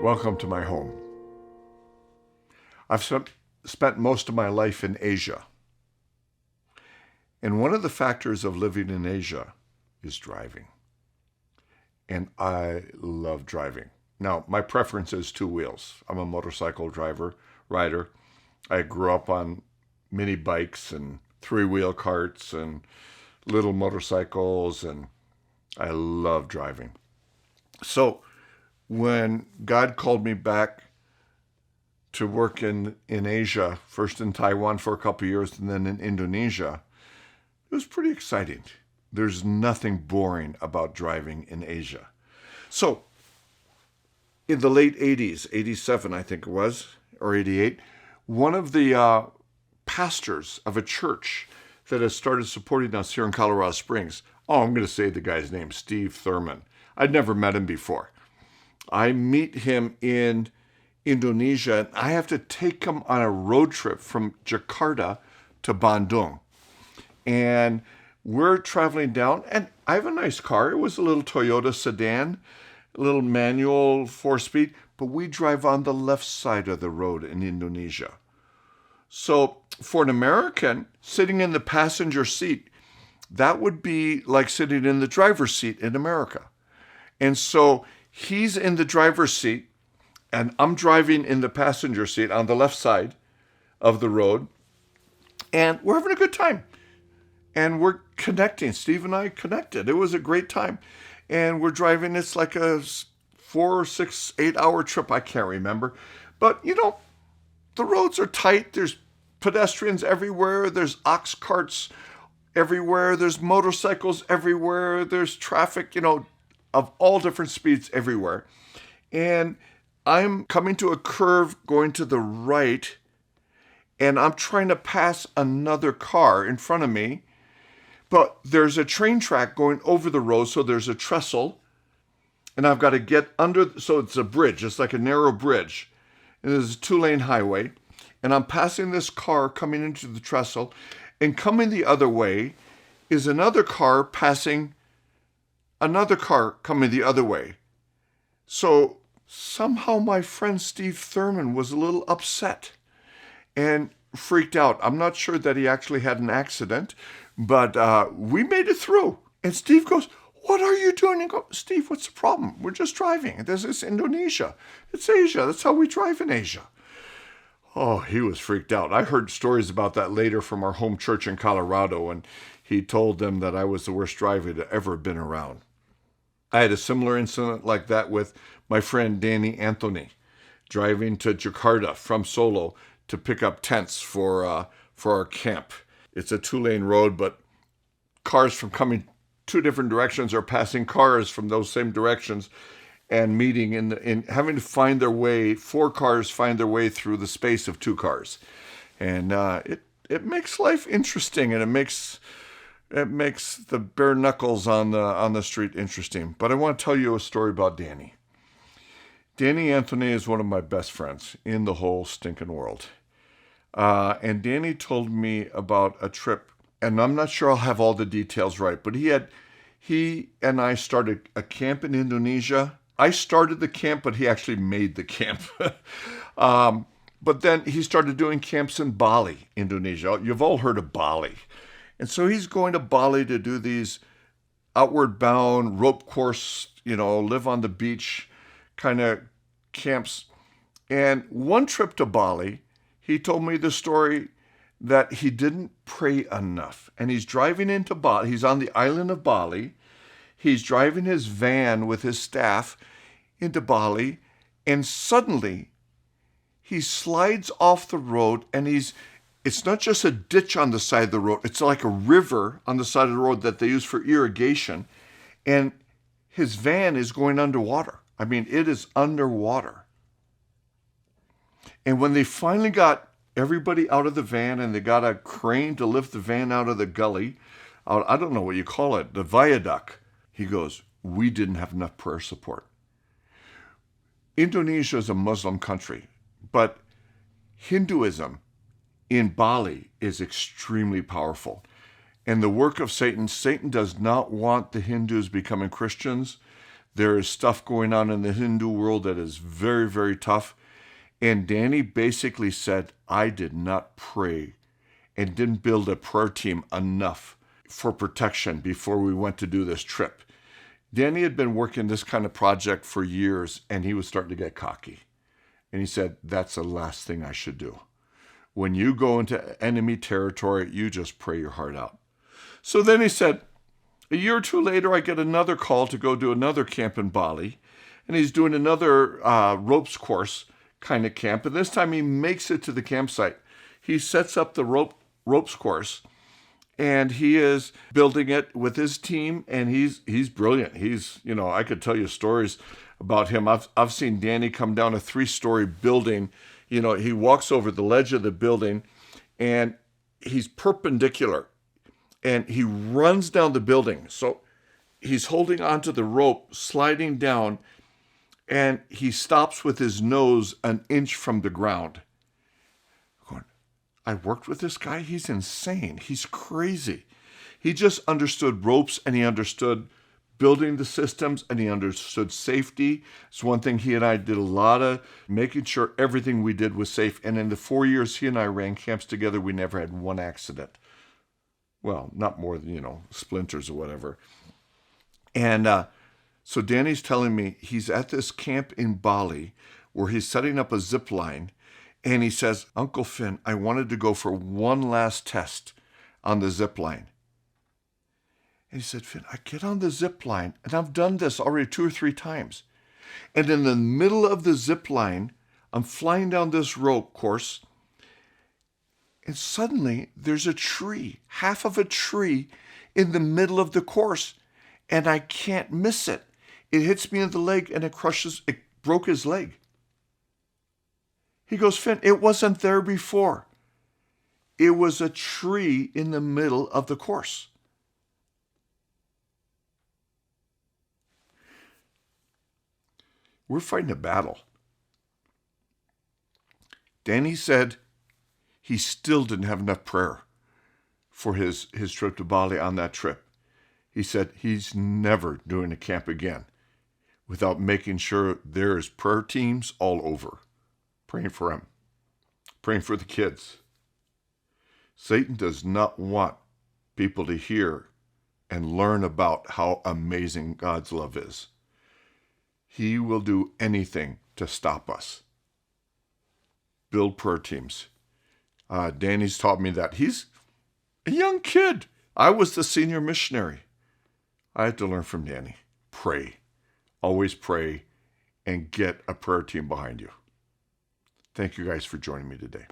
Welcome to my home. I've spent most of my life in Asia. And one of the factors of living in Asia is driving. And I love driving. Now, my preference is two wheels. I'm a motorcycle rider. I grew up on mini bikes and three-wheel carts and little motorcycles, and I love driving. So when God called me back to work in Asia, first in Taiwan for a couple of years and then in Indonesia, it was pretty exciting. There's nothing boring about driving in Asia. So in the late 80s, 87 I think it was, or 88, one of the pastors of a church that has started supporting us here in Colorado Springs, I'm going to say the guy's name, Steve Thurman. I'd never met him before. I meet him in Indonesia, and I have to take him on a road trip from Jakarta to Bandung. And we're traveling down, and I have a nice car. It was a little Toyota sedan, a little manual 4-speed, but we drive on the left side of the road in Indonesia. So for an American, sitting in the passenger seat, that would be like sitting in the driver's seat in America. And so he's in the driver's seat, and I'm driving in the passenger seat on the left side of the road, and we're having a good time. And we're connecting. Steve and I connected. It was a great time. And we're driving. It's like a 4, 6, 8-hour trip. I can't remember. But, the roads are tight. There's pedestrians everywhere. There's ox carts everywhere. There's motorcycles everywhere. There's traffic, of all different speeds everywhere. And I'm coming to a curve going to the right, and I'm trying to pass another car in front of me. But there's a train track going over the road, so there's a trestle, and I've got to get under, so it's a bridge. It's like a narrow bridge, and there's a 2-lane highway, and I'm passing this car coming into the trestle, and coming the other way is another car passing another car coming the other way. So somehow my friend Steve Thurman was a little upset and freaked out. I'm not sure that he actually had an accident, but we made it through. And Steve goes, "What are you doing?" And I go, "Steve, what's the problem? We're just driving. This is Indonesia. It's Asia. That's how we drive in Asia." Oh, he was freaked out. I heard stories about that later from our home church in Colorado, and he told them that I was the worst driver to ever been around. I had a similar incident like that with my friend Danny Anthony, driving to Jakarta from Solo to pick up tents for our camp. It's a 2-lane road, but cars from coming 2 different directions are passing cars from those same directions and meeting in having to find their way. 4 cars find their way through the space of 2 cars, and it makes life interesting, and it makes the bare knuckles on the street interesting. But I want to tell you a story about Danny. Danny Anthony is one of my best friends in the whole stinking world. And Danny told me about a trip, and I'm not sure I'll have all the details right, but he and I started a camp in Indonesia. I started the camp, but he actually made the camp. But then he started doing camps in Bali, Indonesia. You've all heard of Bali. And so he's going to Bali to do these outward bound rope course, live on the beach kind of camps. And one trip to Bali, he told me the story that he didn't pray enough. And he's driving into Bali. He's on the island of Bali. He's driving his van with his staff into Bali. And suddenly he slides off the road, and it's not just a ditch on the side of the road. It's like a river on the side of the road that they use for irrigation. And his van is going underwater. I mean, it is underwater. And when they finally got everybody out of the van, and they got a crane to lift the van out of the gully, I don't know what you call it, the viaduct, he goes, "We didn't have enough prayer support." Indonesia is a Muslim country, but Hinduism in Bali is extremely powerful. And the work of Satan does not want the Hindus becoming Christians. There is stuff going on in the Hindu world that is very, very tough. And Danny basically said, I did not pray and didn't build a prayer team enough for protection before we went to do this trip. Danny had been working this kind of project for years, and he was starting to get cocky. And he said, that's the last thing I should do. When you go into enemy territory, you just pray your heart out. So then he said, a year or two later, I get another call to go do another camp in Bali. And he's doing another ropes course kind of camp. And this time he makes it to the campsite. He sets up the ropes course. And he is building it with his team, and he's brilliant. I could tell you stories about him. I've seen Danny come down a 3-story building. He walks over the ledge of the building, and he's perpendicular, and he runs down the building. So he's holding onto the rope, sliding down, and he stops with his nose an inch from the ground. I worked with this guy. He's insane. He's crazy. He just understood ropes, and he understood building the systems, and he understood safety. It's one thing he and I did a lot of, making sure everything we did was safe. And in the 4 years he and I ran camps together, we never had one accident. Well, not more than, splinters or whatever. And so Danny's telling me he's at this camp in Bali where he's setting up a zip line. And he says, Uncle Finn, I wanted to go for one last test on the zip line. And he said, Finn, I get on the zip line, and I've done this already 2 or 3 times. And in the middle of the zip line, I'm flying down this rope course, and suddenly there's a tree, half of a tree in the middle of the course, and I can't miss it. It hits me in the leg, and it broke his leg. He goes, Finn, it wasn't there before. It was a tree in the middle of the course. We're fighting a battle. Danny said he still didn't have enough prayer for his trip to Bali on that trip. He said he's never doing a camp again without making sure there's prayer teams all over. Praying for him, praying for the kids. Satan does not want people to hear and learn about how amazing God's love is. He will do anything to stop us. Build prayer teams. Danny's taught me that. He's a young kid. I was the senior missionary. I had to learn from Danny. Pray. Always pray and get a prayer team behind you. Thank you guys for joining me today.